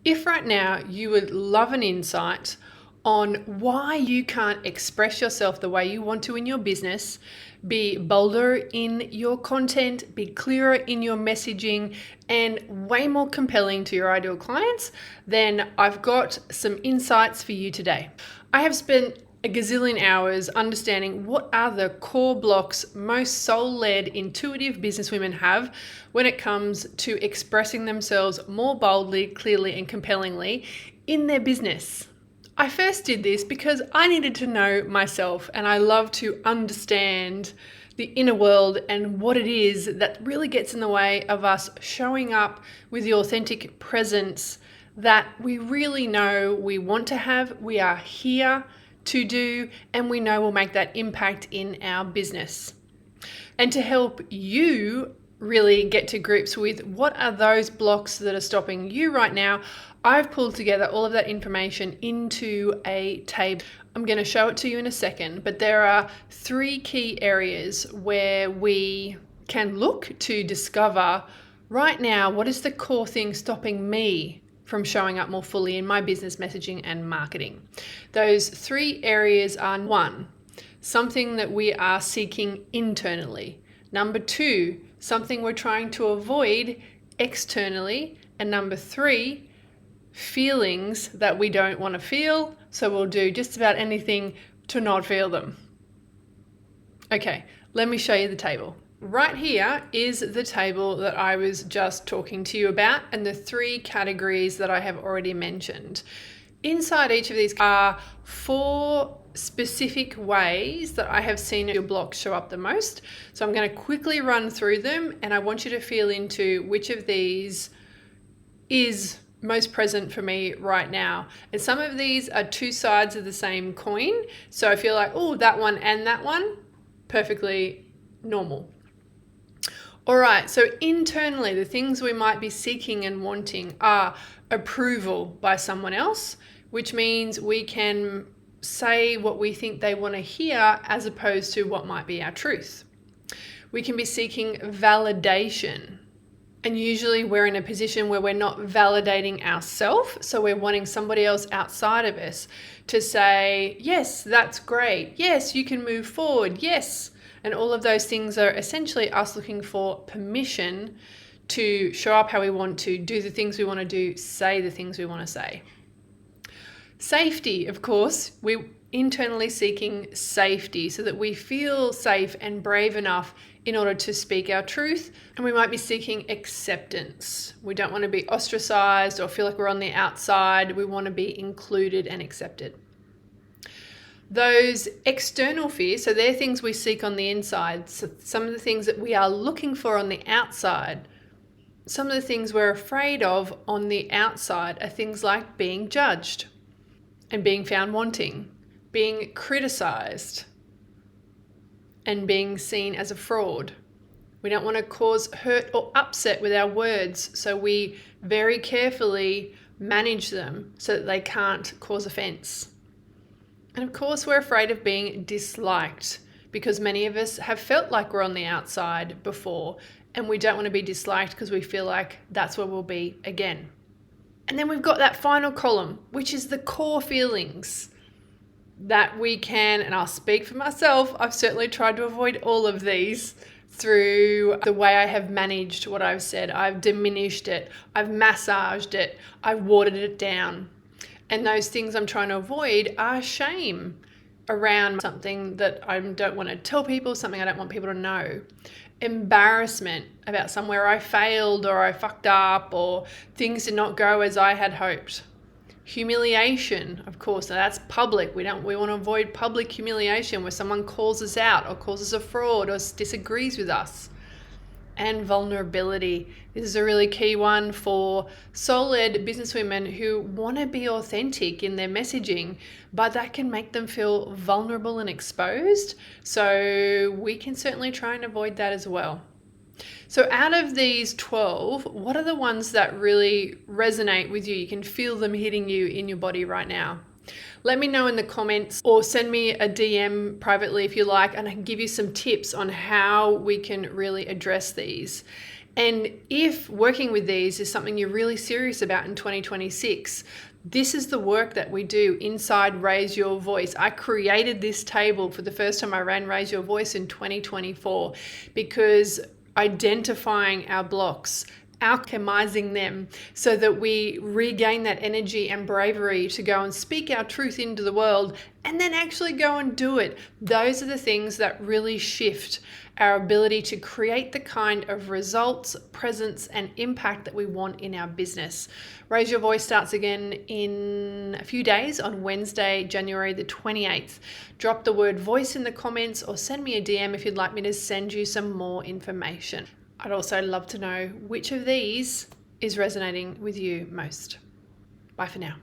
If right now you would love an insight on why you can't express yourself the way you want to in your business, be bolder in your content, be clearer in your messaging, and way more compelling to your ideal clients, then I've got some insights for you today. I have spent a gazillion hours understanding what are the core blocks most soul-led, intuitive businesswomen have when it comes to expressing themselves more boldly, clearly, and compellingly in their business. I first did this because I needed to know myself, and I love to understand the inner world and what it is that really gets in the way of us showing up with the authentic presence that we really know we want to have, we are here to do, and we know will make that impact in our business. And to help you really get to grips with what are those blocks that are stopping you right now, I've pulled together all of that information into a table. I'm going to show it to you in a second, but there are 3 key areas where we can look to discover right now what is the core thing stopping me from showing up more fully in my business messaging and marketing. Those 3 areas are: 1, something that we are seeking internally; number 2, something we're trying to avoid externally; and number 3, feelings that we don't want to feel, so we'll do just about anything to not feel them. Okay, let me show you the table. Right here is the table that I was just talking to you about, and the 3 categories that I have already mentioned. Inside each of these are 4 specific ways that I have seen your blocks show up the most. So I'm going to quickly run through them, and I want you to feel into which of these is most present for me right now. And some of these are 2 sides of the same coin. So I feel like, oh, that one and that one, perfectly normal. All right, so internally, the things we might be seeking and wanting are approval by someone else, which means we can say what we think they want to hear as opposed to what might be our truth. We can be seeking validation, and usually we're in a position where we're not validating ourselves, so we're wanting somebody else outside of us to say, yes, that's great, yes, you can move forward, yes. And all of those things are essentially us looking for permission to show up how we want to, do the things we want to do, say the things we want to say. Safety, of course, we're internally seeking safety so that we feel safe and brave enough in order to speak our truth. And we might be seeking acceptance. We don't want to be ostracized or feel like we're on the outside. We want to be included and accepted. Those external fears, so they're things we seek on the inside. So some of the things that we are looking for on the outside, some of the things we're afraid of on the outside are things like being judged and being found wanting, being criticized, and being seen as a fraud. We don't want to cause hurt or upset with our words, so we very carefully manage them so that they can't cause offense. And of course, we're afraid of being disliked because many of us have felt like we're on the outside before, and we don't want to be disliked because we feel like that's where we'll be again. And then we've got that final column, which is the core feelings that we can, and I'll speak for myself, I've certainly tried to avoid all of these through the way I have managed what I've said. I've diminished it, I've massaged it, I've watered it down. And those things I'm trying to avoid are shame around something that I don't want to tell people, something I don't want people to know. Embarrassment about somewhere I failed or I fucked up or things did not go as I had hoped. Humiliation, of course, now that's public. We want to avoid public humiliation where someone calls us out or calls us a fraud or disagrees with us. And vulnerability. This is a really key one for soul-led businesswomen who want to be authentic in their messaging, but that can make them feel vulnerable and exposed. So we can certainly try and avoid that as well. So out of these 12, what are the ones that really resonate with you? You can feel them hitting you in your body right now. Let me know in the comments or send me a DM privately if you like, and I can give you some tips on how we can really address these. And if working with these is something you're really serious about in 2026, this is the work that we do inside Raise Your Voice. I created this table for the first time I ran Raise Your Voice in 2024 because identifying our blocks, alchemizing them so that we regain that energy and bravery to go and speak our truth into the world and then actually go and do it. Those are the things that really shift our ability to create the kind of results, presence, and impact that we want in our business. Raise Your Voice starts again in a few days on Wednesday, January the 28th. Drop the word voice in the comments or send me a DM if you'd like me to send you some more information. I'd also love to know which of these is resonating with you most. Bye for now.